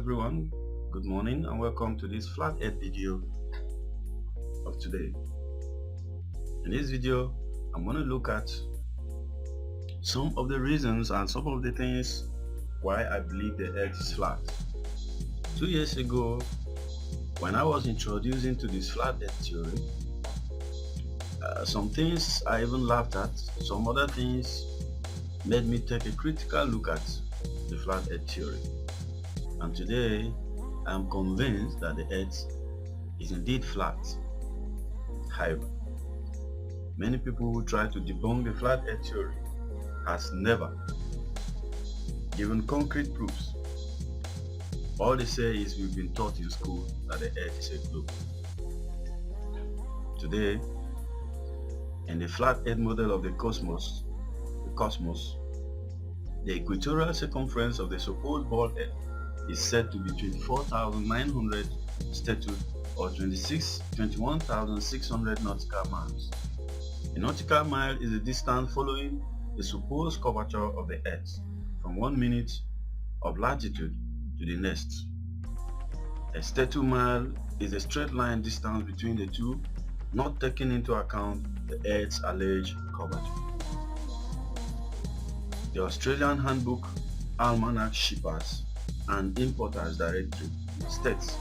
everyone, good morning and welcome to this flat earth video of today. In this video, I'm going to look at some of the reasons and some of the things why I believe the earth is flat. 2 years ago, when I was introduced into this flat earth theory, some things I even laughed at, some other things made me take a critical look at the flat earth theory. And today, I am convinced that the earth is indeed flat. However, many people who try to debunk the flat earth theory has never given concrete proofs. All they say is we've been taught in school that the earth is a globe. Today, in the flat earth model of the cosmos, the equatorial circumference of the supposed ball earth is said to be 24,900 statute or 21,600 nautical miles. A nautical mile is the distance following the supposed curvature of the earth from 1 minute of latitude to the next. A statute mile is a straight line distance between the two, not taking into account the earth's alleged curvature. The Australian Handbook Almanac Shippers and Importers Directory states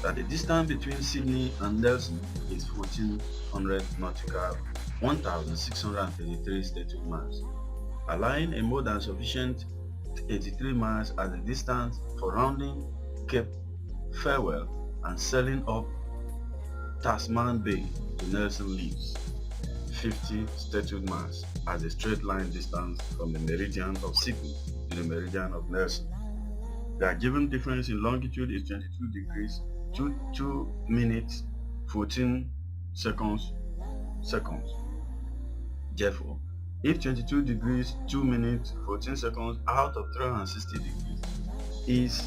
that the distance between Sydney and Nelson is 1,400 nautical, 1,633 statute miles, allowing a more than sufficient 83 miles as the distance for rounding Cape Farewell and sailing up Tasman Bay to Nelson leaves 50 statute miles as a straight line distance from the meridian of Sydney to the meridian of Nelson. The given difference in longitude is 22 degrees 2 minutes 14 seconds. Therefore, if 22 degrees 2 minutes 14 seconds out of 360 degrees is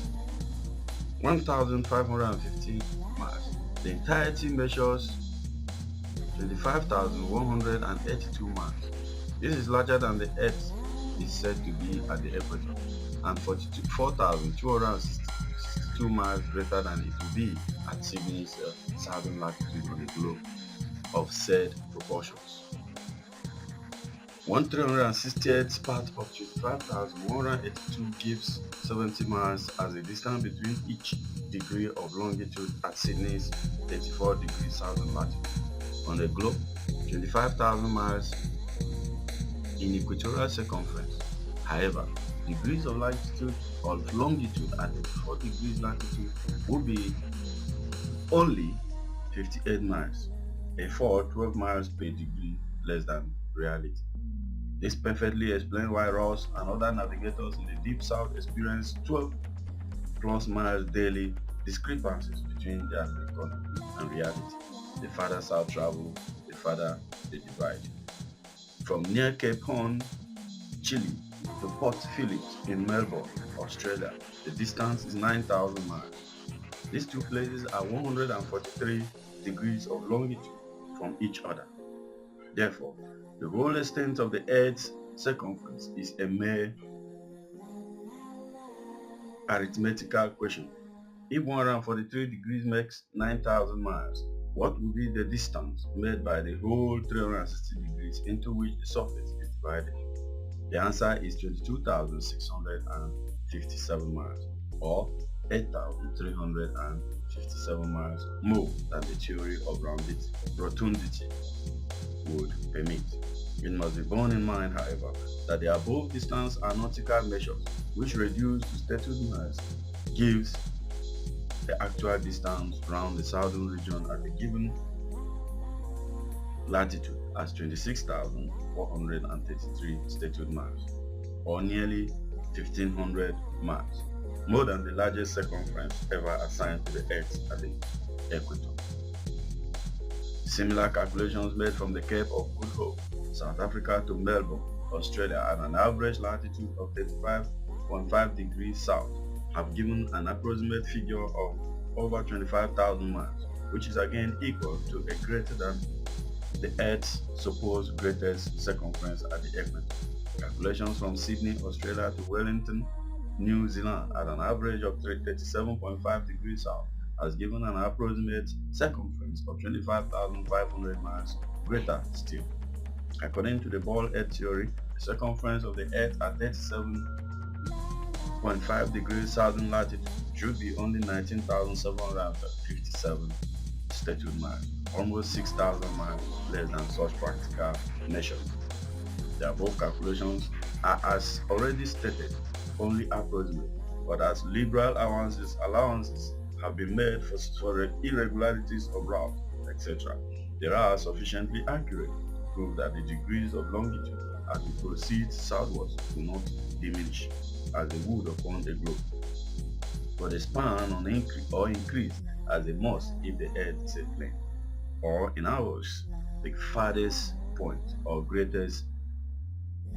1,550 miles, the entirety measures 25,182 miles. This is larger than the Earth is said to be at the equator, and 4,262 miles greater than it will be at Sydney's southern latitude on the globe of said proportions. 1,368th part of 25,182 gives 70 miles as the distance between each degree of longitude at Sydney's 34 degrees southern latitude. On the globe, 25,000 miles in equatorial circumference. However, degrees of latitude or longitude at 34 degrees latitude would be only 58 miles, a full 12 miles per degree less than reality. This perfectly explains why Ross and other navigators in the deep south experience 12 plus miles daily discrepancies between their economy and reality. The farther south travel, the farther they divide. From near Cape Horn, Chile, to Port Phillip in Melbourne, Australia, the distance is 9,000 miles. These two places are 143 degrees of longitude from each other. Therefore, the whole extent of the Earth's circumference is a mere arithmetical question. If 143 degrees makes 9,000 miles, what would be the distance made by the whole 360 degrees into which the surface is divided? The answer is 22,657 miles, or 8,357 miles more than the theory of rotundity would permit. It must be borne in mind, however, that the above distance are nautical measures, which reduced to statute miles gives the actual distance around the southern region at a given latitude as 26,433 statute miles, or nearly 1,500 miles, more than the largest circumference ever assigned to the Earth at the equator. Similar calculations made from the Cape of Good Hope, South Africa to Melbourne, Australia at an average latitude of 35.5 degrees south have given an approximate figure of over 25,000 miles, which is again equal to a greater than the Earth's supposed greatest circumference at the equator. Calculations from Sydney, Australia to Wellington New Zealand at an average of 37.5 degrees south has given an approximate circumference of 25,500 miles. Greater still, according to the ball earth theory, the circumference of the earth at 37.5 degrees southern latitude should be only 19,757 statute miles, almost 6,000 miles less than such practical measurement. The above calculations are, as already stated, only approximate, but as liberal allowances have been made for irregularities of route, etc., they are sufficiently accurate to prove that the degrees of longitude as we proceed southwards do not diminish, as they would upon a globe, but expand on increase as they must if the earth is a plane, or in ours, the farthest point or greatest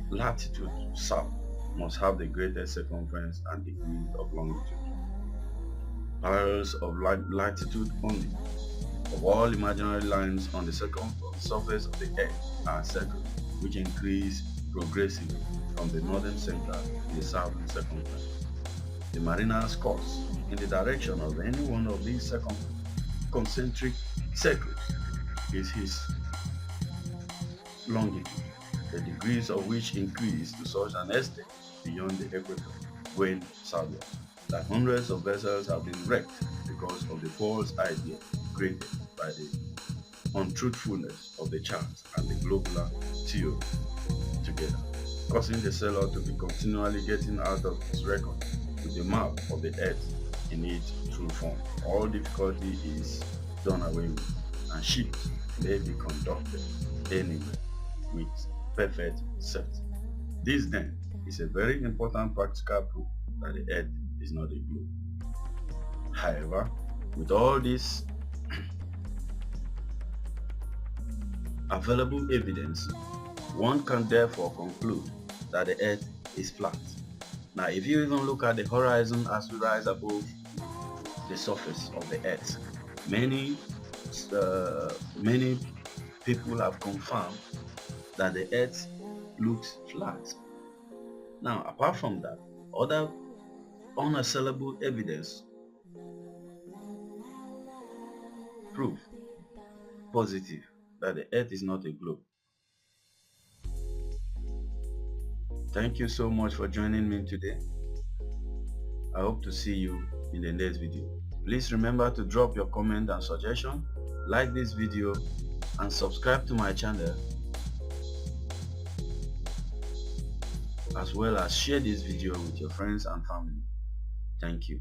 latitude south must have the greatest circumference and degrees of longitude. Parallels of latitude only. Of all imaginary lines on the surface of the earth are circles, which increase progressively from the northern center to the southern circumference. The mariner's course in the direction of any one of these concentric circles is his longitude, the degrees of which increase to such an extent beyond the equator, going southward, that hundreds of vessels have been wrecked because of the false idea created by the untruthfulness of the charts and the globular theory together, causing the sailor to be continually getting out of his record with the map of the earth in its true form. All difficulty is done away with, and ships may be conducted anywhere with perfect safety. This then is a very important practical proof that the earth is not a globe. However, with all this available evidence, one can therefore conclude that the earth is flat. Now, if you even look at the horizon as we rise above the surface of the earth, many people have confirmed that the earth looks flat. Now, apart from that, other unassailable evidence prove positive that the earth is not a globe. Thank you so much for joining me today. I hope to see you in the next video. Please remember to drop your comment and suggestion, like this video, and subscribe to my channel, as well as share this video with your friends and family. Thank you.